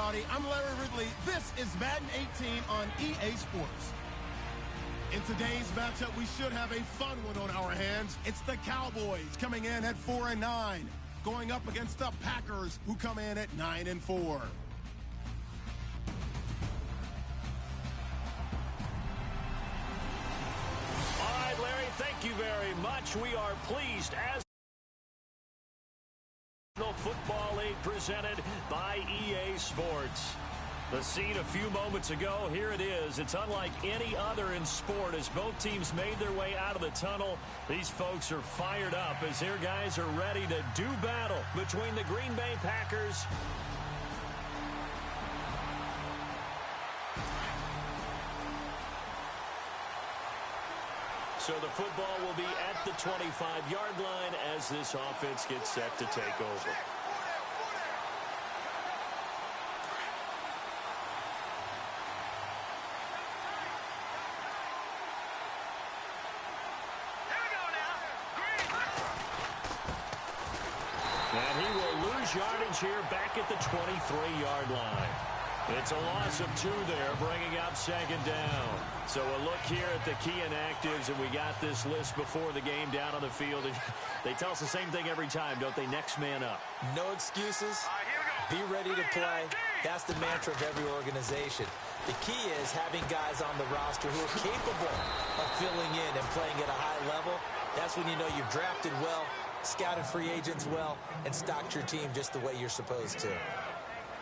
everybody. I'm Larry Ridley. This is Madden 18 on EA Sports. In today's matchup, we should have a fun one on our hands. It's the Cowboys coming in at 4-9, going up against the Packers, who come in at 9-4. All right, Larry, thank you very much. We are pleased as Football League presented by EA Sports. The scene a few moments ago, here it is. It's unlike any other in sport as both teams made their way out of the tunnel. These folks are fired up as their guys are ready to do battle between the Green Bay Packers So the football will be at the 25-yard line as this offense gets set to take over. And he will lose yardage here back at the 23-yard line. It's a loss of 2 there, bringing up second down. So a look here at the key inactives, and we got this list before the game down on the field. And they tell us the same thing every time, don't they? Next man up. No excuses. Be ready to play. That's the mantra of every organization. The key is having guys on the roster who are capable of filling in and playing at a high level. That's when you know you've drafted well, scouted free agents well, and stocked your team just the way you're supposed to.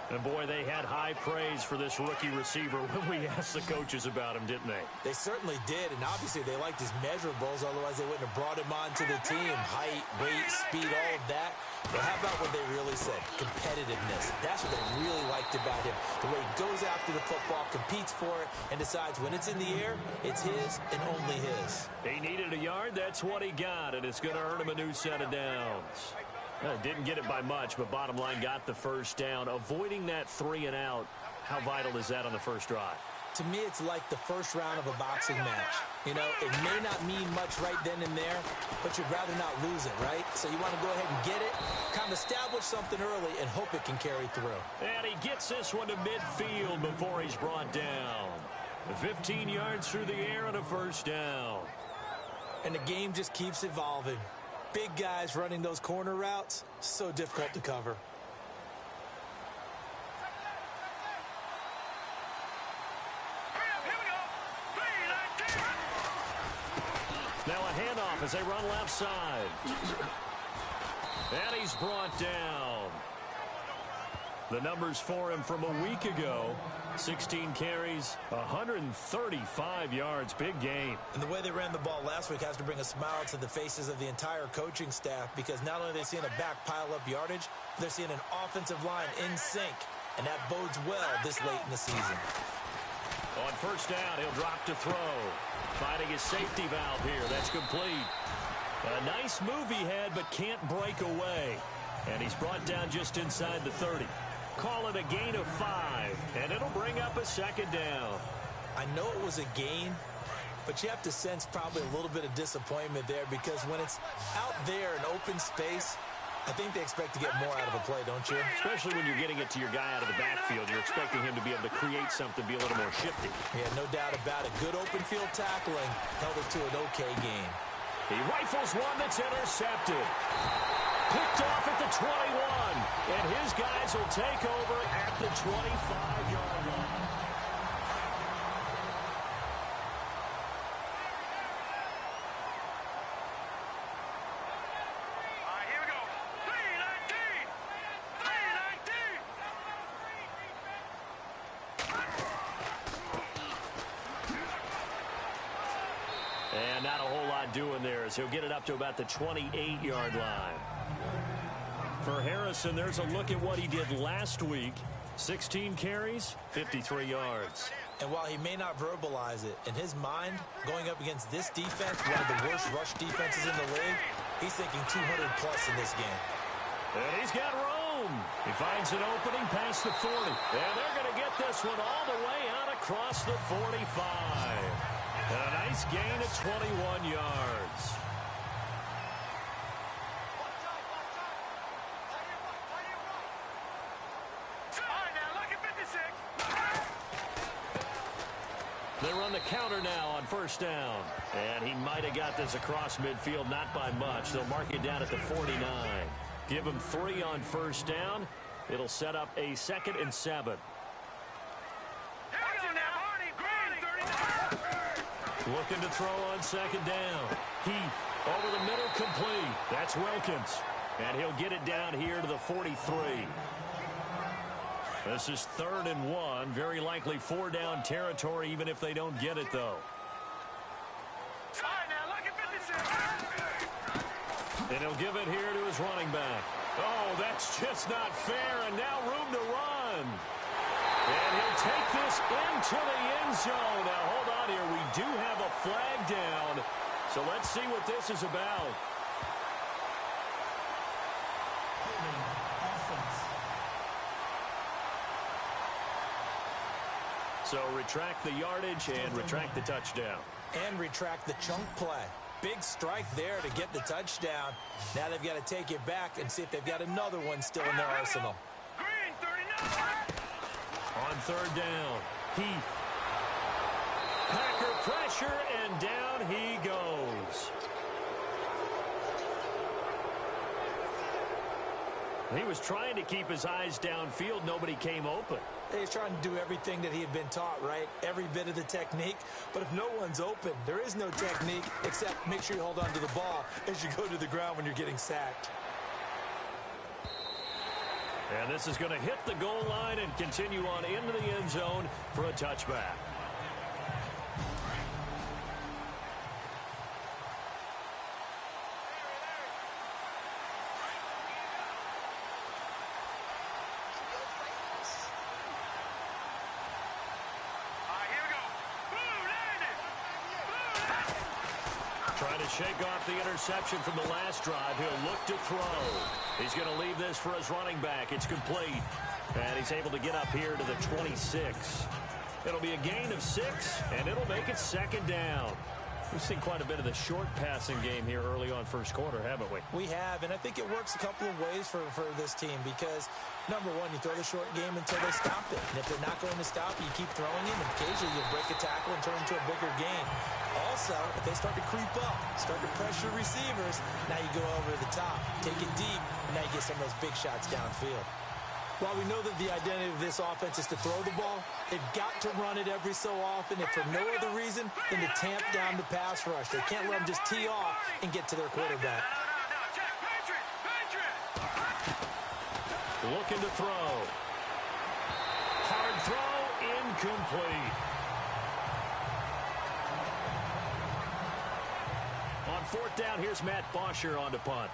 And, boy, they had high praise for this rookie receiver when we asked the coaches about him, didn't they? They certainly did, and obviously they liked his measurables. Otherwise, they wouldn't have brought him onto the team. Height, weight, speed, all of that. But how about what they really said? Competitiveness. That's what they really liked about him. The way he goes after the football, competes for it, and decides when it's in the air, it's his and only his. He needed a yard. That's what he got, and it's going to earn him a new set of downs. Didn't get it by much, but bottom line got the first down. Avoiding that 3 and out, how vital is that on the first drive? To me, it's like the first round of a boxing match. You know, it may not mean much right then and there, but you'd rather not lose it, right? So you want to go ahead and get it, kind of establish something early, and hope it can carry through. And he gets this one to midfield before he's brought down. 15 yards through the air and a first down. And the game just keeps evolving. Big guys running those corner routes, so difficult to cover. Now a handoff as they run left side. And he's brought down. The numbers for him from a week ago. 16 carries, 135 yards. Big game. And the way they ran the ball last week has to bring a smile to the faces of the entire coaching staff, because not only are they seeing a back pile up yardage, they're seeing an offensive line in sync. And that bodes well this late in the season. On first down, he'll drop to throw. Finding his safety valve here. That's complete. A nice move he had, but can't break away. And he's brought down just inside the 30. Call it a gain of 5, and it'll bring up a second down. I know it was a gain, but you have to sense probably a little bit of disappointment there, because when it's out there in open space, I think they expect to get more out of a play, don't you? Especially when you're getting it to your guy out of the backfield. You're expecting him to be able to create something, be a little more shifty. Yeah, no doubt about it. Good open field tackling held it to an okay game. He rifles one that's intercepted. Picked off at the 21, and his guys will take over at the 25-yard line. All right, here we go. 3-19! 3-19! And not a whole lot doing there as he'll get it up to about the 28-yard line. For Harrison, there's a look at what he did last week. 16 carries, 53 yards. And while he may not verbalize it, in his mind, going up against this defense, one of the worst rush defenses in the league, he's thinking 200-plus in this game. And he's got room. He finds an opening past the 40. And they're going to get this one all the way out across the 45. And a nice gain of 21 yards. All right, now look at 50. counter now on first down. And he might have got this across midfield, not by much. They'll mark it down at the 49. Give him 3 on first down. It'll set up a 2nd and 7. Looking to throw on 2nd down. Heath over the middle, complete. That's Wilkins. And he'll get it down here to the 43. This is 3rd and 1. Very likely 4-down territory, even if they don't get it, though. And he'll give it here to his running back. Oh, that's just not fair, and now room to run. And he'll take this into the end zone. Now, hold on here. We do have a flag down, so let's see what this is about. So retract the yardage and retract the touchdown. And retract the chunk play. Big strike there to get the touchdown. Now they've got to take it back and see if they've got another one still in their arsenal. On 3rd down, Heath. Packer pressure, and down he goes. He was trying to keep his eyes downfield. Nobody came open. He's trying to do everything that he had been taught, right? Every bit of the technique. But if no one's open, there is no technique except make sure you hold on to the ball as you go to the ground when you're getting sacked. And this is going to hit the goal line and continue on into the end zone for a touchback. Trying to shake off the interception from the last drive. He'll look to throw. He's going to leave this for his running back. It's complete. And he's able to get up here to the 26. It'll be a gain of 6, and it'll make it 2nd down. We've seen quite a bit of the short passing game here early on first quarter, haven't we? We have, and I think it works a couple of ways for this team because, number one, you throw the short game until they stop it. And if they're not going to stop it, you keep throwing it, and occasionally you'll break a tackle and turn into a bigger gain. Also, if they start to creep up, start to pressure receivers, now you go over the top, take it deep, and now you get some of those big shots downfield. While we know that the identity of this offense is to throw the ball, they've got to run it every so often, if for no other reason than to tamp down the pass rush. They can't let them just tee off and get to their quarterback. Looking to throw. Hard throw, incomplete. On 4th down, here's Matt Bosher on to punt.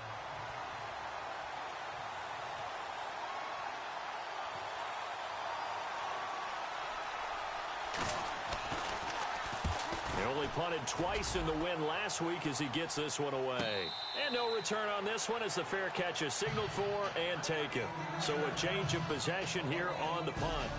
He only punted twice in the win last week as he gets this one away. And no return on this one as the fair catch is signaled for and taken. So a change of possession here on the punt.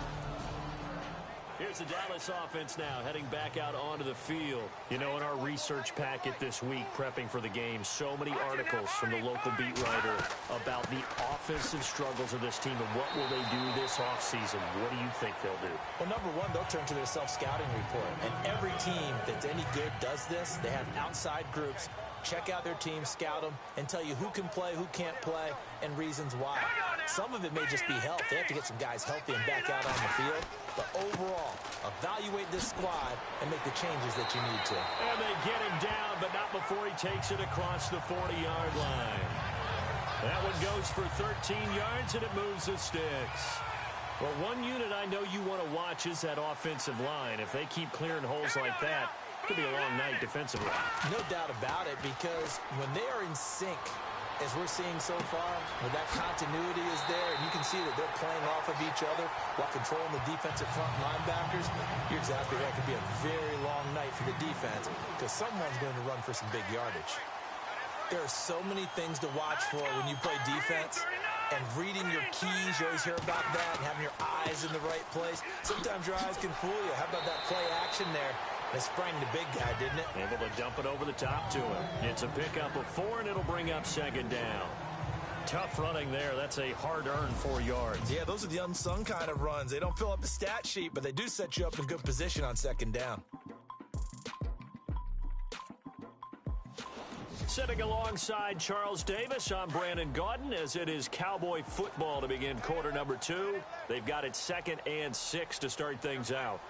Here's the Dallas offense now heading back out onto the field. You know, in our research packet this week, prepping for the game, so many articles from the local beat writer about the offensive struggles of this team and what will they do this offseason. What do you think they'll do? Well, number one, they'll turn to their self-scouting report. And every team that's any good does this. They have outside groups. Check out their team, scout them, and tell you who can play, who can't play, and reasons why. Some of it may just be health. They have to get some guys healthy and back out on the field. But overall, evaluate this squad and make the changes that you need to. And they get him down, but not before he takes it across the 40-yard line. That one goes for 13 yards, and it moves the sticks. Well, one unit I know you want to watch is that offensive line. If they keep clearing holes like that, it could be a long night defensively. No doubt about it, because when they are in sync, as we're seeing so far, when that continuity is there, and you can see that they're playing off of each other while controlling the defensive front linebackers, you're exactly right. It could be a very long night for the defense because someone's going to run for some big yardage. There are so many things to watch for when you play defense, and reading your keys, you always hear about that, and having your eyes in the right place. Sometimes your eyes can fool you. How about that play action there? They sprang the big guy, didn't it? Able to dump it over the top to him. It's a pickup of 4, and it'll bring up 2nd down. Tough running there. That's a hard-earned 4 yards. Yeah, those are the unsung kind of runs. They don't fill up the stat sheet, but they do set you up in good position on 2nd down. Sitting alongside Charles Davis, I'm Brandon Gaudin, as it is Cowboy football to begin quarter number 2. They've got it 2nd and 6 to start things out.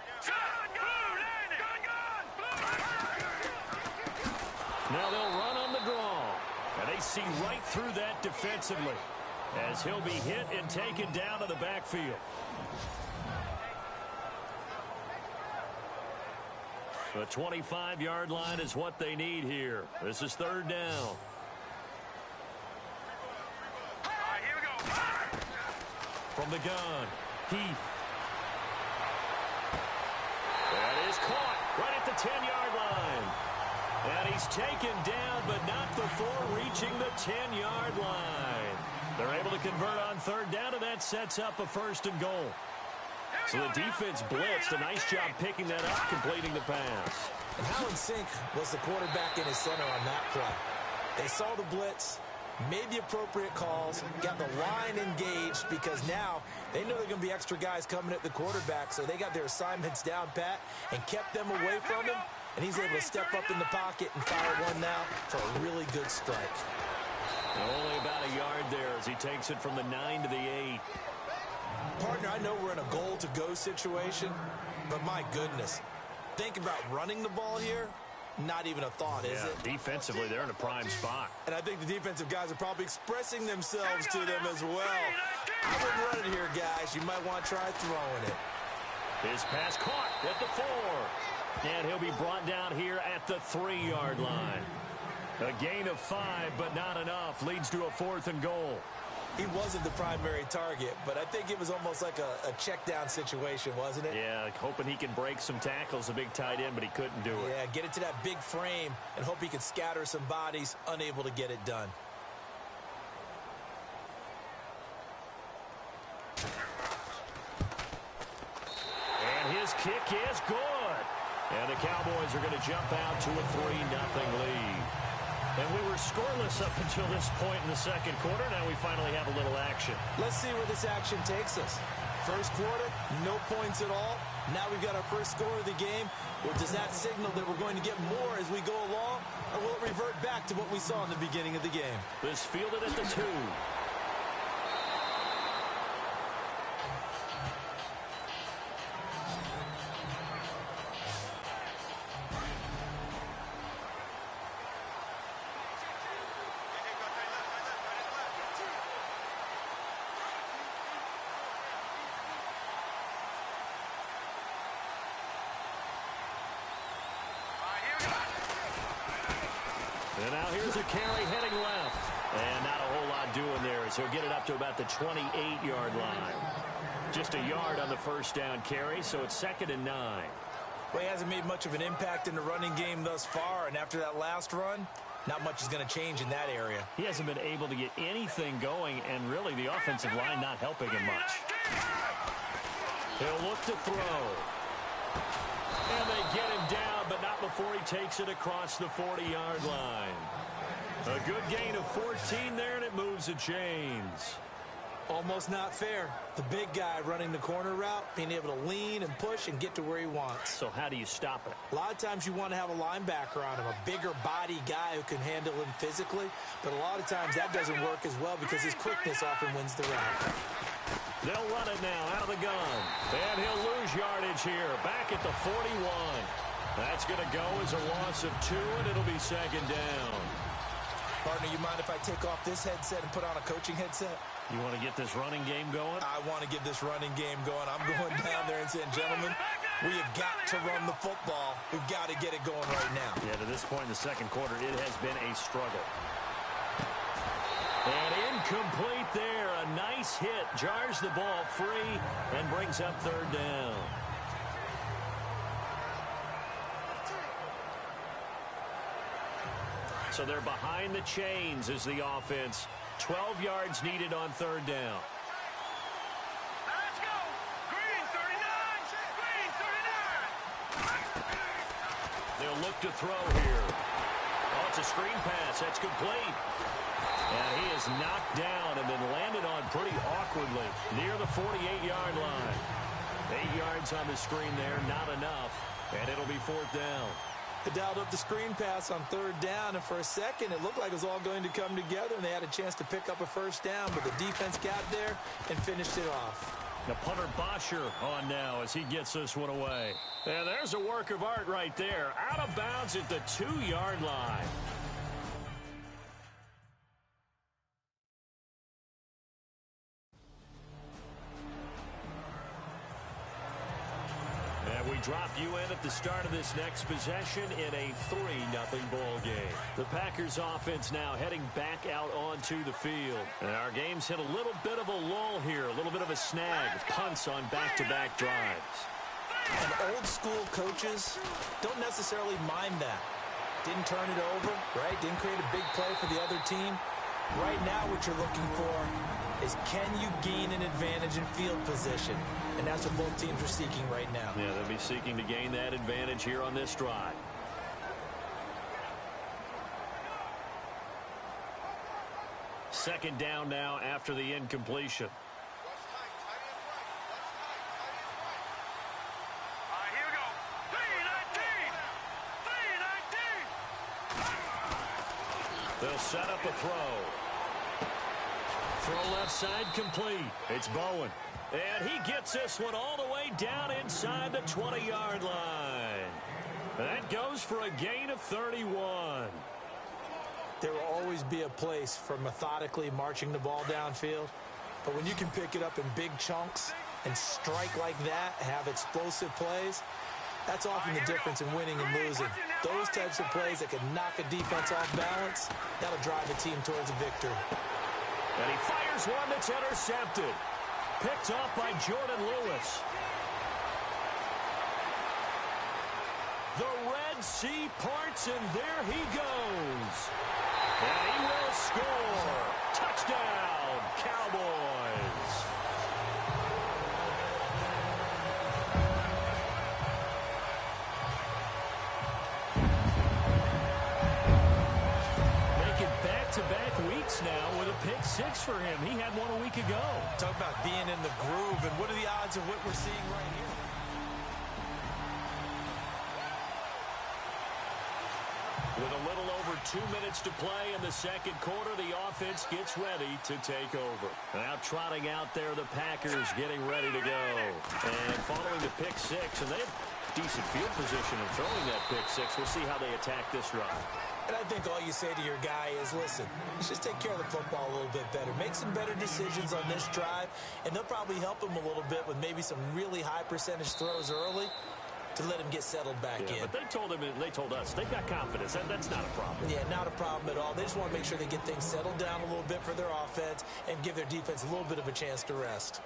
Now they'll run on the draw. And they see right through that defensively, as he'll be hit and taken down to the backfield. The 25-yard line is what they need here. This is 3rd down. Here we go. From the gun, Heath. That is caught right at the 10-yard line. And he's taken down, but not before reaching the 10-yard line. They're able to convert on 3rd down, and that sets up a 1st and goal. So the defense blitzed. A nice job picking that up, completing the pass. And how in sync was the quarterback in his center on that play? They saw the blitz, made the appropriate calls, got the line engaged, because now they know they're going to be extra guys coming at the quarterback, so they got their assignments down pat and kept them away from him, and he's able to step up in the pocket and fire one now for a really good strike. Only about a yard there as he takes it from the 9 to the 8. Partner, I know we're in a goal-to-go situation, but my goodness, think about running the ball here. Not even a thought, is it? Defensively, they're in a prime spot. And I think the defensive guys are probably expressing themselves to them as well. I wouldn't run it here, guys. You might want to try throwing it. His pass caught at the 4. And he'll be brought down here at the 3-yard line. A gain of 5, but not enough. Leads to a 4th and goal. He wasn't the primary target, but I think it was almost like a check-down situation, wasn't it? Yeah, hoping he can break some tackles, a big tight end, but he couldn't do it. Yeah, get it to that big frame and hope he could scatter some bodies, unable to get it done. And his kick is good. And the Cowboys are going to jump out to a 3-0 lead. And we were scoreless up until this point in the 2nd quarter. Now we finally have a little action. Let's see where this action takes us. First quarter, no points at all. Now we've got our first score of the game. Or does that signal that we're going to get more as we go along? Or will it revert back to what we saw in the beginning of the game? This fielded at the 2. And now here's a carry heading left. And not a whole lot doing there as he'll get it up to about the 28-yard line. Just a yard on the 1st down carry, so it's 2nd and 9. Well, he hasn't made much of an impact in the running game thus far, and after that last run, not much is going to change in that area. He hasn't been able to get anything going, and really the offensive line not helping him much. He'll look to throw. And they get him down, but not before he takes it across the 40-yard line. A good gain of 14 there, and it moves the chains. Almost not fair. The big guy running the corner route, being able to lean and push and get to where he wants. So how do you stop it? A lot of times you want to have a linebacker on him, a bigger body guy who can handle him physically, but a lot of times that doesn't work as well because his quickness often wins the route. They'll run it now out of the gun. And he'll lose yardage here. Back at the 41. That's going to go as a loss of 2, and it'll be 2nd down. Partner, you mind if I take off this headset and put on a coaching headset? You want to get this running game going? I want to get this running game going. I'm going down there and saying, gentlemen, we have got to run the football. We've got to get it going right now. Yeah, to this point in the 2nd quarter, it has been a struggle. And incomplete there. A nice hit. Jars the ball free and brings up 3rd down. So they're behind the chains as the offense. 12 yards needed on 3rd down. Let's go. Green 39. Green 39. They'll look to throw here. Oh, it's a screen pass. That's complete. And he is knocked down and then landed on pretty awkwardly near the 48-yard line. 8 yards on the screen there, not enough. And it'll be 4th down. They dialed up the screen pass on third down, and for a second, it looked like it was all going to come together, and they had a chance to pick up a first down, but the defense got there and finished it off. The punter Bosher on now as he gets this one away. And there's a work of art right there. Out of bounds at the 2-yard line. And we drop you in at the start of this next possession in a 3-0 ball game. The Packers offense now heading back out onto the field. And our game's hit a little bit of a lull here, a little bit of a snag of punts on back-to-back drives. And old-school coaches don't necessarily mind that. Didn't turn it over, right? Didn't create a big play for the other team. Right now what you're looking for is, can you gain an advantage in field position? And that's what both teams are seeking right now. Yeah, they'll be seeking to gain that advantage here on this drive. Second down now after the incompletion. Here we go. 3-19. They'll set up a throw. Throw left side complete. It's Bowen. And he gets this one all the way down inside the 20-yard line. That goes for a gain of 31. There will always be a place for methodically marching the ball downfield. But when you can pick it up in big chunks and strike like that, have explosive plays, that's often the difference in winning and losing. Those types of plays that can knock a defense off balance, that'll drive a team towards a victory. And he fires one that's intercepted. Picked off by Jordan Lewis. The Red Sea parts, and there he goes. And he will score. Touchdown, Cowboys. Making back-to-back weeks now with a pick six for him. He had one a week ago. Talk about being in the groove, and what are the odds of what we're seeing right here? With a little over 2 minutes to play in the second quarter, the offense gets ready to take over. Now trotting out there, the Packers getting ready to go. And following the pick six, and they have decent field position in throwing that pick six. We'll see how they attack this drive. And I think all you say to your guy is, listen, let's just take care of the football a little bit better. Make some better decisions on this drive, and they'll probably help him a little bit with maybe some really high percentage throws early to let him get settled back in. But they told him, and they told us, they've got confidence. That's not a problem. Yeah, not a problem at all. They just want to make sure they get things settled down a little bit for their offense and give their defense a little bit of a chance to rest.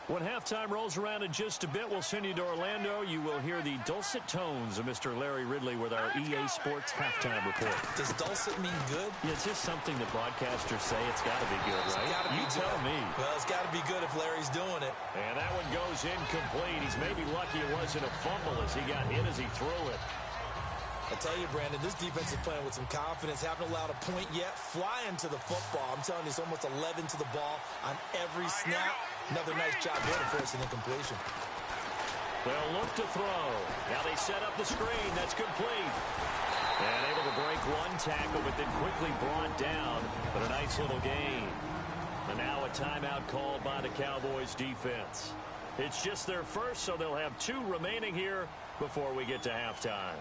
When halftime rolls around in just a bit, we'll send you to Orlando. You will hear the dulcet tones of Mr. Larry Ridley with our EA Sports halftime report. Does dulcet mean good? Yeah, it's just something that broadcasters say. It's got to be good, right? You tell me. Well, it's got to be good if Larry's doing it. And that one goes incomplete. He's maybe lucky it wasn't a fumble as he got hit as he threw it. I tell you, Brandon, this defense is playing with some confidence. Haven't allowed a point yet. Flying to the football. I'm telling you, it's almost 11 to the ball on every snap. Another nice job there to force an incompletion. They'll look to throw. Now they set up the screen. That's complete. And able to break one tackle, but then quickly brought down. But a nice little gain. And now a timeout called by the Cowboys defense. It's just their first, so they'll have 2 remaining here before we get to halftime.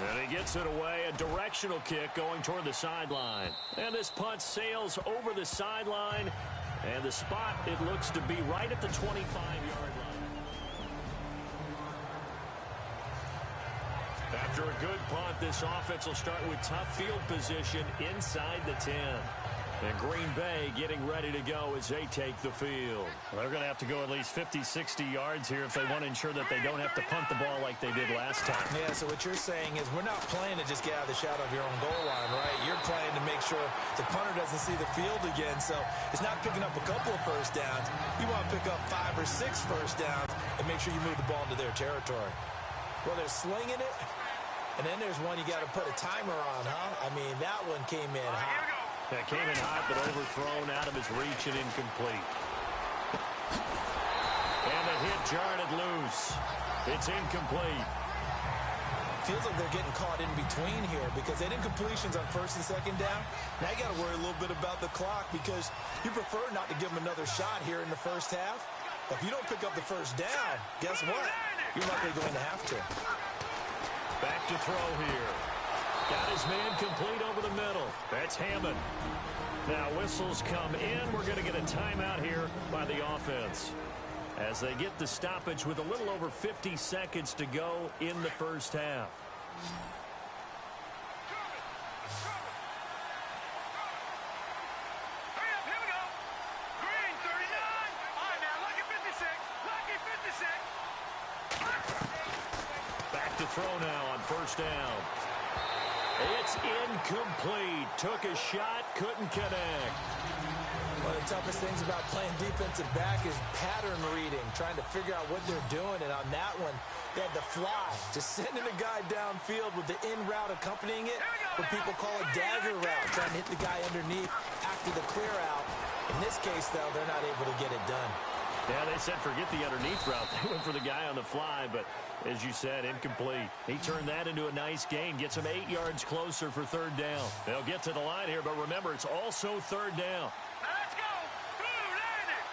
And he gets it away, a directional kick going toward the sideline. And this punt sails over the sideline, and the spot, it looks to be right at the 25-yard line. After a good punt, this offense will start with tough field position inside the 10. And Green Bay getting ready to go as they take the field. They're going to have to go at least 50, 60 yards here if they want to ensure that they don't have to punt the ball like they did last time. Yeah, so what you're saying is we're not playing to just get out of the shadow of your own goal line, right? You're playing to make sure the punter doesn't see the field again. So it's not picking up a couple of first downs. You want to pick up 5 or 6 first downs and make sure you move the ball into their territory. Well, they're slinging it. And then there's one you got to put a timer on, huh? I mean, that one came in hot. That came in hot, but overthrown out of his reach and incomplete. And the hit jarred it loose. It's incomplete. Feels like they're getting caught in between here because they didn't completions on first and second down. Now you got to worry a little bit about the clock because you prefer not to give them another shot here in the first half. But if you don't pick up the first down, guess what? You're likely going to have to. Back to throw here. Got his man complete over the middle. That's Hammond. Now whistles come in. We're going to get a timeout here by the offense as they get the stoppage with a little over 50 seconds to go in the first half. Here we go. Green 39. All right, now, lucky 56. Lucky 56. Back to throw now on first down. It's incomplete. Took a shot, couldn't connect. One of the toughest things about playing defensive back is pattern reading, trying to figure out what they're doing. And on that one, they had the fly, just sending a guy downfield with the in route accompanying it, what people call a dagger route, trying to hit the guy underneath after the clear out. In this case, though, they're not able to get it done. Yeah, they said forget the underneath route. They went for the guy on the fly, but as you said, incomplete. He turned that into a nice gain, gets him 8 yards closer for third down. They'll get to the line here, but remember, it's also third down. Let's go. Blue landed.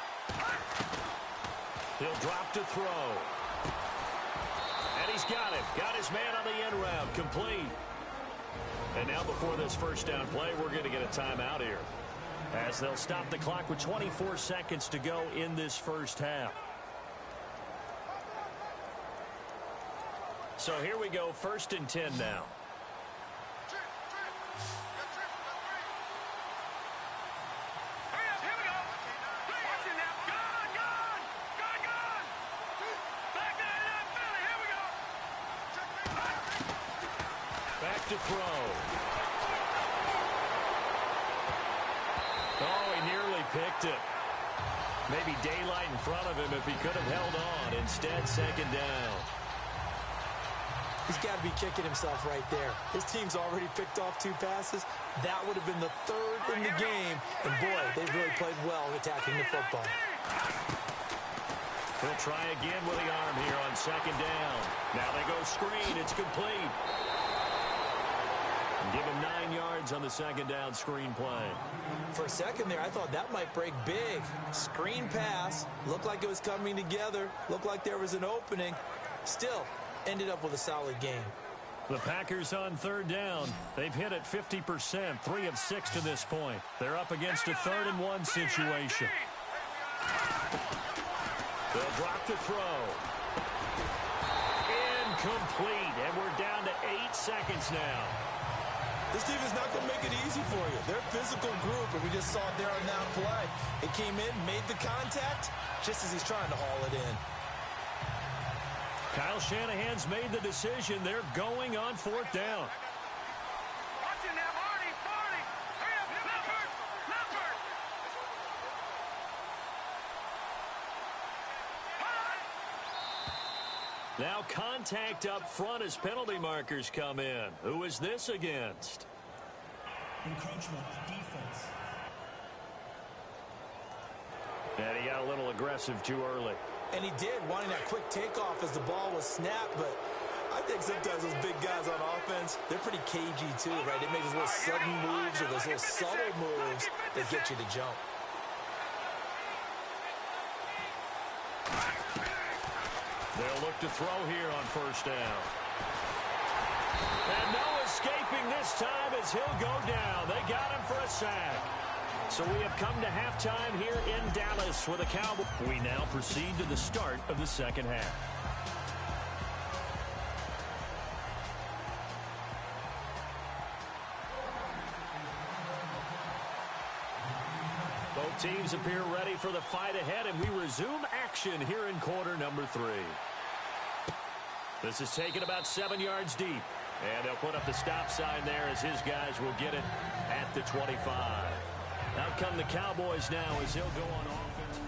He'll drop to throw. And he's got him. Got his man on the end route, complete. And now before this first down play, we're going to get a timeout here, as they'll stop the clock with 24 seconds to go in this first half. So here we go, 1st and 10 now. Hurry up, here we go. Watch it now. Gone, gone. Gone, gone. Back to that Philly. Here we go. Back to throw. Oh, he nearly picked it. Maybe daylight in front of him if he could have held on. Instead, second down. He's got to be kicking himself right there. His team's already picked off 2 passes. That would have been the 3rd in the game. And, boy, they've really played well attacking the football. He'll try again with the arm here on second down. Now they go screen. It's complete. Give him 9 yards on the second down screen play. For a second there, I thought that might break big. Screen pass. Looked like it was coming together. Looked like there was an opening. Still, ended up with a solid game. The Packers on third down. They've hit it 50%, 3 of 6 to this point. They're up against a 3rd and 1 situation. They'll drop to throw. Incomplete, and we're down to 8 seconds now. This team is not going to make it easy for you. They're a physical group, and we just saw it there on that play. It came in, made the contact, just as he's trying to haul it in. Kyle Shanahan's made the decision. They're going on 4th down. Watch it now, Marty. Marty. Hurry up, Leopard. Leopard. Now contact up front as penalty markers come in. Who is this against? Encroachment, defense. And he got a little aggressive too early. And he did, wanting that quick takeoff as the ball was snapped. But I think sometimes those big guys on offense, they're pretty cagey too, right? They make those little sudden moves or those little subtle moves that get you to jump. They'll look to throw here on first down. And no escaping this time as he'll go down. They got him for a sack. So we have come to halftime here in Dallas with a Cowboys. We now proceed to the start of the second half. Both teams appear ready for the fight ahead, and we resume action here in quarter number 3. This is taken about 7 yards deep, and they'll put up the stop sign there as his guys will get it at the 25. Out come the Cowboys now as he'll go on offense.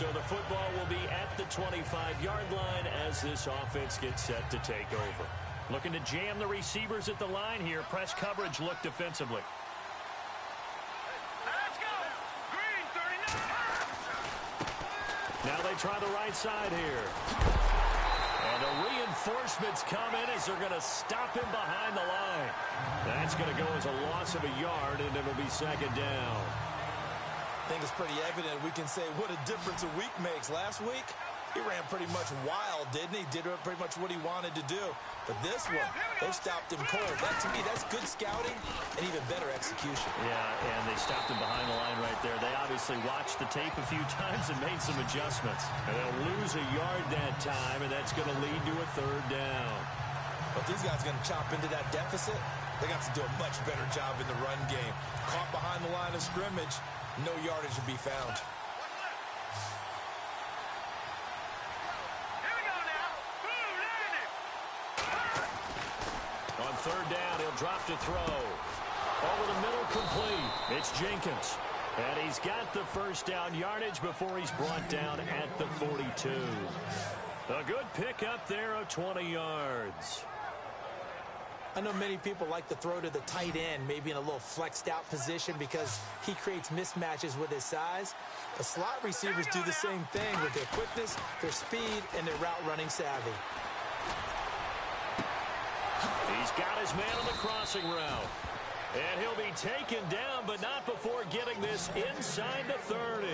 So the football will be at the 25-yard line as this offense gets set to take over. Looking to jam the receivers at the line here. Press coverage look defensively. Let's go. Green 39. Now they try the right side here. And the reinforcements come in as they're going to stop him behind the line. That's going to go as a loss of a yard, and it'll be second down. I think it's pretty evident we can say what a difference a week makes. Last week, he ran pretty much wild, didn't he? Did pretty much what he wanted to do. But this one, they stopped him cold. That, to me, that's good scouting and even better execution. Yeah, and they stopped him behind the line right there. They obviously watched the tape a few times and made some adjustments. And they'll lose a yard that time, and that's going to lead to a third down. But these guys are going to chop into that deficit. They got to do a much better job in the run game. Caught behind the line of scrimmage, no yardage to be found. Here we go now. Boom, landed. On third down, he'll drop to throw. Over the middle, complete. It's Jenkins. And he's got the first down yardage before he's brought down at the 42. A good pickup there of 20 yards. I know many people like to throw to the tight end, maybe in a little flexed out position because he creates mismatches with his size. The slot receivers do the same thing with their quickness, their speed, and their route running savvy. He's got his man on the crossing route. And he'll be taken down, but not before getting this inside the 30.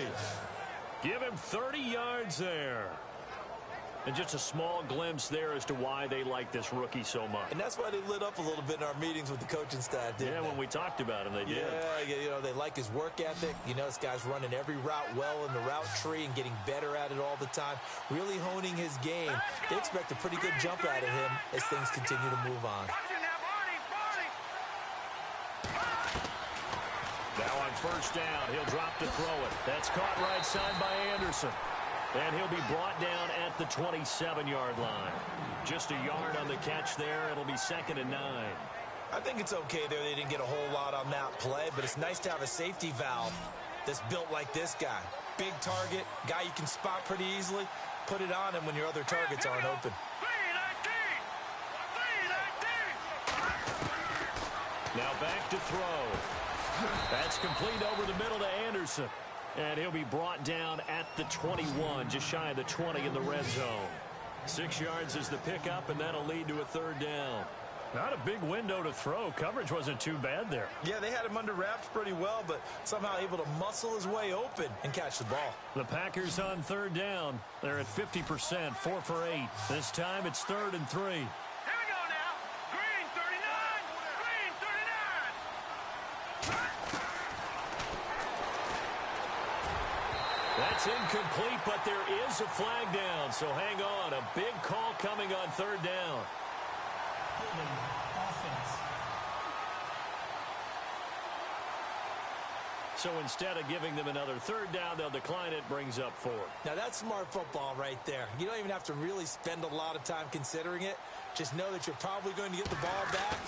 Give him 30 yards there. And just a small glimpse there as to why they like this rookie so much. And that's why they lit up a little bit in our meetings with the coaching staff, didn't they? When we talked about him, they did. Yeah, you know, they like his work ethic. You know, this guy's running every route well in the route tree and getting better at it all the time, really honing his game. They expect a pretty good jump out of him as things continue to move on. Now on first down, he'll drop to throw it. That's caught right side by Anderson. And he'll be brought down at the 27-yard line. Just a yard on the catch there. It'll be 2nd and 9. I think it's okay there. They didn't get a whole lot on that play, but it's nice to have a safety valve that's built like this guy. Big target, guy you can spot pretty easily. Put it on him when your other targets aren't open. Now back to throw. That's complete over the middle to Anderson. And he'll be brought down at the 21, just shy of the 20 in the red zone. 6 yards is the pickup, and that'll lead to a third down. Not a big window to throw. Coverage wasn't too bad there. Yeah, they had him under wraps pretty well, but somehow able to muscle his way open and catch the ball. The Packers on third down. They're at 50%, 4 for 8. This time it's 3rd and 3. Here we go now. Green 39. Green 39. That's incomplete, but there is a flag down, so hang on. A big call coming on third down. Offense. So instead of giving them another third down, they'll decline it, brings up 4. Now that's smart football right there. You don't even have to really spend a lot of time considering it. Just know that you're probably going to get the ball back.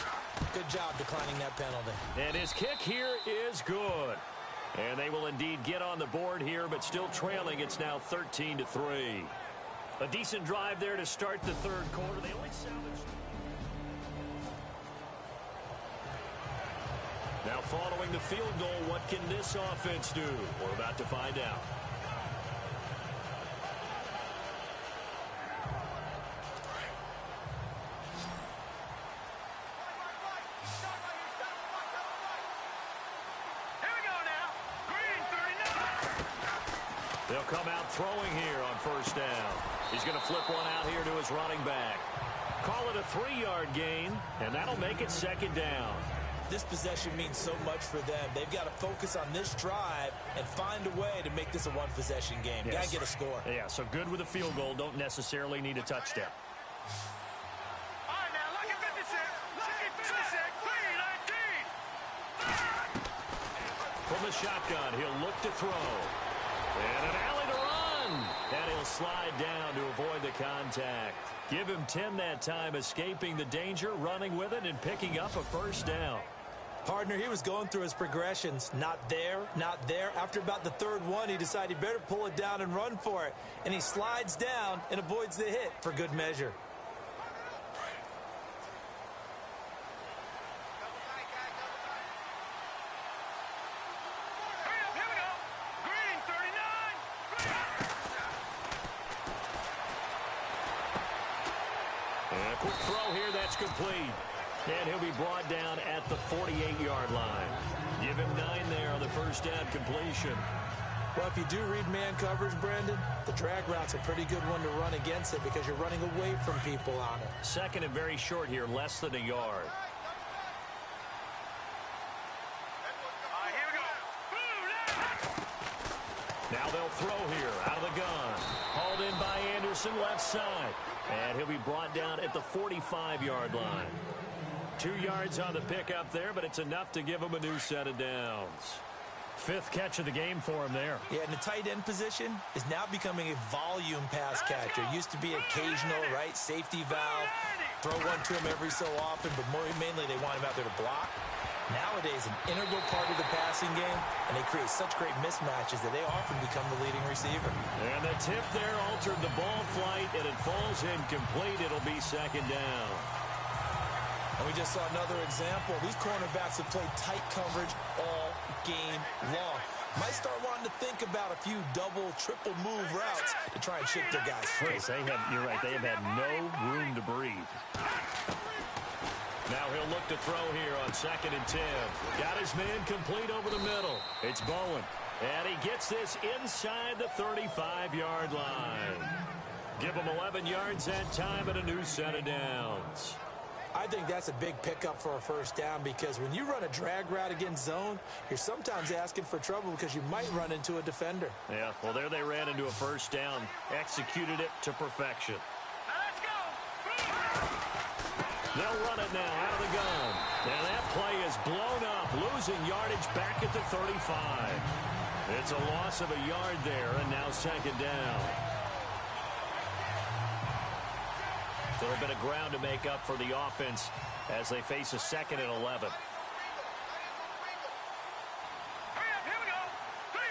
Good job declining that penalty. And his kick here is good. And they will indeed get on the board here, but still trailing. It's now 13-3. A decent drive there to start the third quarter. They only salvaged. Now following the field goal, what can this offense do? We're about to find out. They'll come out throwing here on first down. He's going to flip one out here to his running back. Call it a 3-yard gain, and that'll make it 2nd down. This possession means so much for them. They've got to focus on this drive and find a way to make this a one-possession game. Yes. Got to get a score. Yeah, so good with a field goal. Don't necessarily need a touchdown. All right, now, look at 56. Look at 56. 3, 19. From the shotgun, he'll look to throw. And an alley to run. And he'll slide down to avoid the contact. Give him 10 that time, escaping the danger, running with it, and picking up a first down. Partner, he was going through his progressions. Not there, not there. After about the third one, he decided he better pull it down and run for it. And he slides down and avoids the hit for good measure. And a quick throw here, that's complete. And he'll be brought down at the 48-yard line. Give him 9 there on the first down completion. Well, if you do read man coverage, Brandon, the drag route's a pretty good one to run against it because you're running away from people on it. Second and very short here, less than a yard. Here we go. Now they'll throw here out of the gun. Hauled in by Anderson, left side. And he'll be brought down at the 45-yard line. 2 yards on the pickup there, but it's enough to give him a new set of downs. 5th catch of the game for him there. Yeah, and the tight end position is now becoming a volume pass catcher. It used to be occasional, right? Safety valve. Throw one to him every so often, but mainly they want him out there to block. Nowadays, an integral part of the passing game, and they create such great mismatches that they often become the leading receiver. And the tip there altered the ball flight, and it falls incomplete. It'll be second down. And we just saw another example. These cornerbacks have played tight coverage all game long. Might start wanting to think about a few double, triple move routes to try and ship their guys free. You're right, they have had no room to breathe. Now he'll look to throw here on 2nd and 10. Got his man complete over the middle. It's Bowen. And he gets this inside the 35-yard line. Give him 11 yards that time and a new set of downs. I think that's a big pickup for a first down because when you run a drag route against zone, you're sometimes asking for trouble because you might run into a defender. Yeah, well, there they ran into a first down. Executed it to perfection. Let's go. They'll run it now out of the gun. And that play is blown up, losing yardage back at the 35. It's a loss of a yard there, and now second down. A little bit of ground to make up for the offense as they face a 2nd and 11. Hurry up, here we go. 3-19.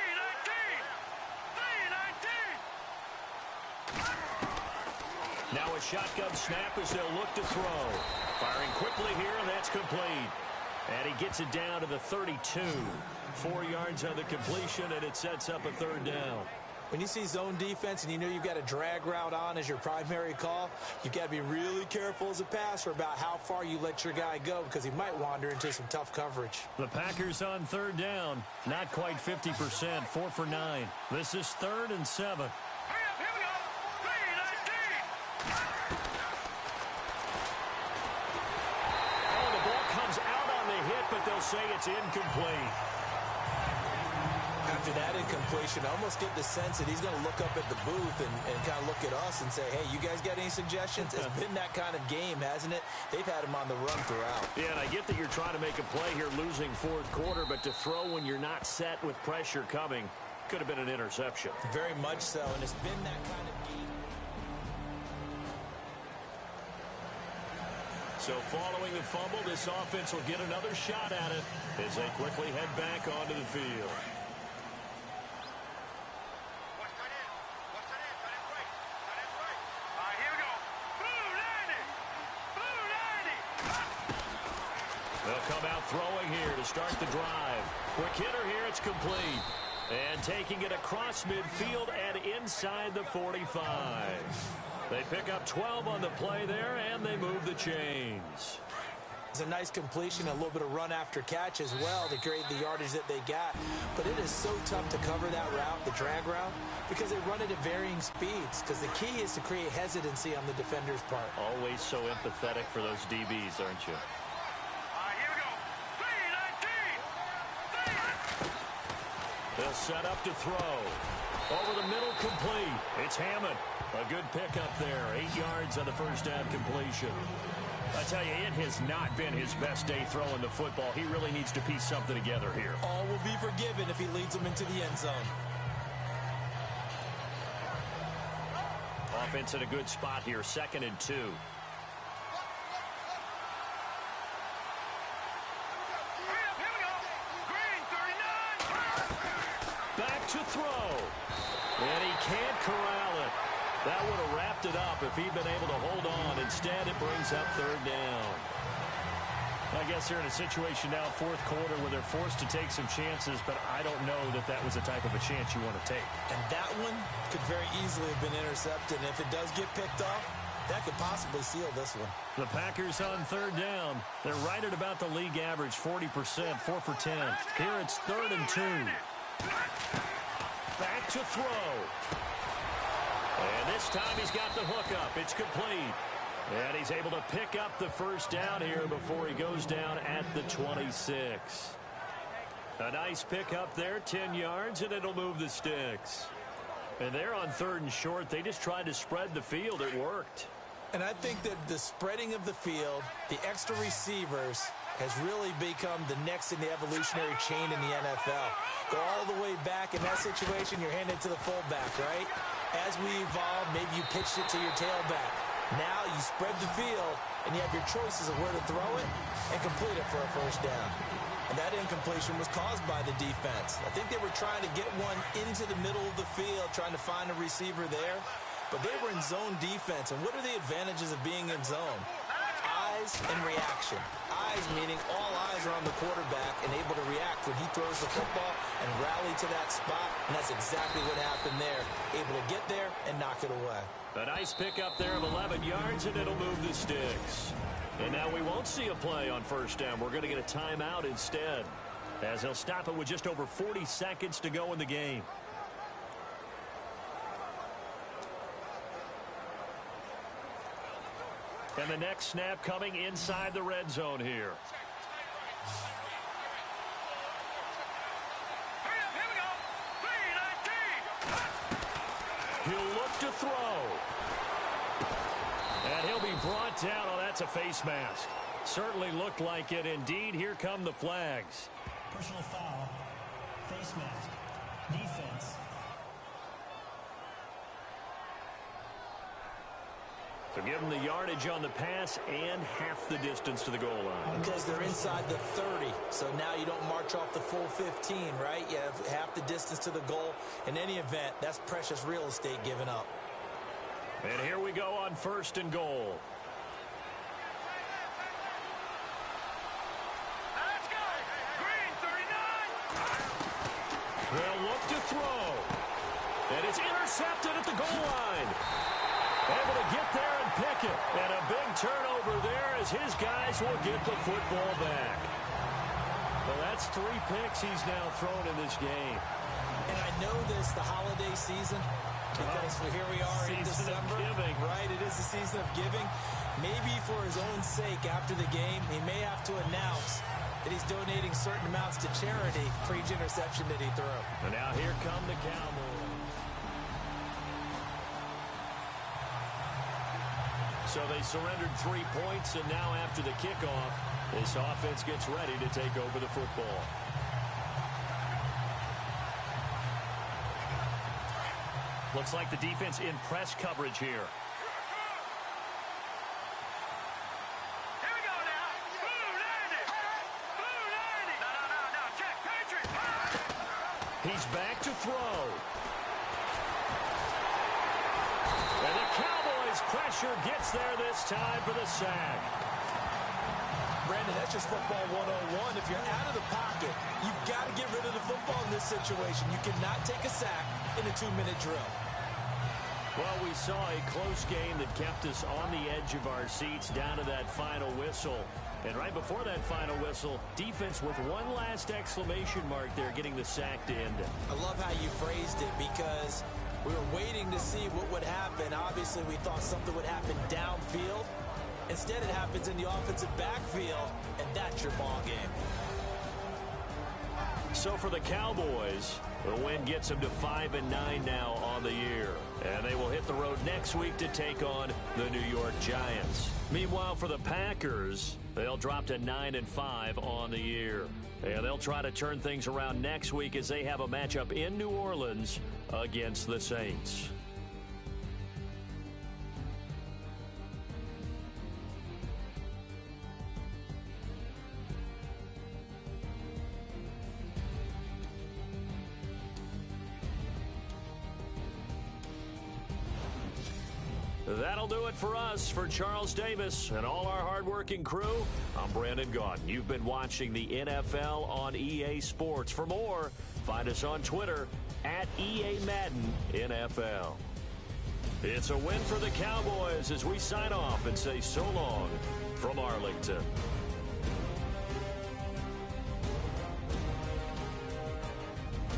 3-19. Now a shotgun snap as they'll look to throw. Firing quickly here, and that's complete. And he gets it down to the 32. 4 yards on the completion, and it sets up a third down. When you see zone defense and you know you've got a drag route on as your primary call, you've got to be really careful as a passer about how far you let your guy go because he might wander into some tough coverage. The Packers on third down, not quite 50%, 4 for 9. This is 3rd and 7. Hurry up, here we go. 3-19. Oh, the ball comes out on the hit, but they'll say it's incomplete. After that incompletion, I almost get the sense that he's going to look up at the booth and kind of look at us and say, hey, you guys got any suggestions? It's been that kind of game, hasn't it? They've had him on the run throughout. Yeah, and I get that you're trying to make a play here losing 4th quarter, but to throw when you're not set with pressure coming could have been an interception. Very much so, and it's been that kind of game. So following the fumble, this offense will get another shot at it as they quickly head back onto the field. Here we go. Blue 90. They'll come out throwing here to start the drive. Quick hitter here, it's complete. And taking it across midfield and inside the 45. They pick up 12 on the play there, and they move the chains. It's a nice completion, a little bit of run after catch as well to create the yardage that they got. But it is so tough to cover that route, the drag route, because they run it at varying speeds. Because the key is to create hesitancy on the defender's part. Always so empathetic for those DBs, aren't you? Here we go. 3-19. They'll set up to throw. Over the middle, complete. It's Hammond. A good pickup there. 8 yards on the first down completion. I tell you, it has not been his best day throwing the football. He really needs to piece something together here. All will be forgiven if he leads them into the end zone. Offense in a good spot here, 2nd and 2. Hurry to throw. And he can't corral it. That would have wrapped it up if he'd been able to hold on. Instead, it brings up third down. I guess they're in a situation now, fourth quarter, where they're forced to take some chances, but I don't know that that was the type of a chance you want to take. And that one could very easily have been intercepted. And if it does get picked off, that could possibly seal this one. The Packers on third down. They're right at about the league average, 40%, 4 for 10. Here it's 3rd and 2. Back to throw. And this time he's got the hook up. It's complete. And he's able to pick up the first down here before he goes down at the 26. A nice pick up there, 10 yards, and it'll move the sticks. And they're on 3rd and short. They just tried to spread the field. It worked. And I think that the spreading of the field, the extra receivers, has really become the next in the evolutionary chain in the NFL. Go all the way back in that situation, you're handed to the fullback, right? As we evolve, maybe you pitched it to your tailback. Now you spread the field, and you have your choices of where to throw it and complete it for a first down. And that incompletion was caused by the defense. I think they were trying to get one into the middle of the field, trying to find a receiver there. But they were in zone defense. And what are the advantages of being in zone? Eyes and reaction. Eyes meaning all eyes are on the quarterback and able to react when he throws the football and rally to that spot. And that's exactly what happened there. Able to get there and knock it away. A nice pickup there of 11 yards, and it'll move the sticks. And now we won't see a play on first down. We're going to get a timeout instead, as they'll stop it with just over 40 seconds to go in the game. And the next snap coming inside the red zone here. Here we go. 3-19. He'll look to throw. And he'll be brought down. Oh, that's a face mask. Certainly looked like it. Indeed, here come the flags. Personal foul. Face mask. Defense. So give them the yardage on the pass and half the distance to the goal line. Because they're inside the 30, so now you don't march off the full 15, right? You have half the distance to the goal. In any event, that's precious real estate given up. And here we go on 1st and goal. Let's go. Green, 39. They'll look to throw. And it's intercepted at the goal line. Able to get there and pick it. And a big turnover there as his guys will get the football back. Well, that's 3 picks he's now thrown in this game. And I know this, the holiday season, because here we are in December. Giving. Right, it is the season of giving. Maybe for his own sake after the game, he may have to announce that he's donating certain amounts to charity for each interception that he threw. And now here come the Cowboys. So they surrendered 3 points, and now after the kickoff, this offense gets ready to take over the football. Looks like the defense in press coverage here. Here we go now. Blue landed. Blue landed. No. Check. Patriot. He's back to throw. And the Cowboys pressure gets there this time for the sack. Brandon, that's just football 101. If you're out of the pocket, you've got to get rid of the football in this situation. You cannot take a sack in a 2-minute drill. Well, we saw a close game that kept us on the edge of our seats down to that final whistle. And right before that final whistle, defense with one last exclamation mark there, getting the sack to end it. I love how you phrased it because we were waiting to see what would happen. Obviously, we thought something would happen downfield. Instead, it happens in the offensive backfield, and that's your ball game. So for the Cowboys, the win gets them to 5-9 now on the year. And they will hit the road next week to take on the New York Giants. Meanwhile, for the Packers, they'll drop to 9-5 on the year. And they'll try to turn things around next week as they have a matchup in New Orleans against the Saints. That'll do it for us. For Charles Davis and all our hardworking crew, I'm Brandon Gaudin. You've been watching the NFL on EA Sports. For more, find us on Twitter at EA Madden NFL. It's a win for the Cowboys as we sign off and say so long from Arlington.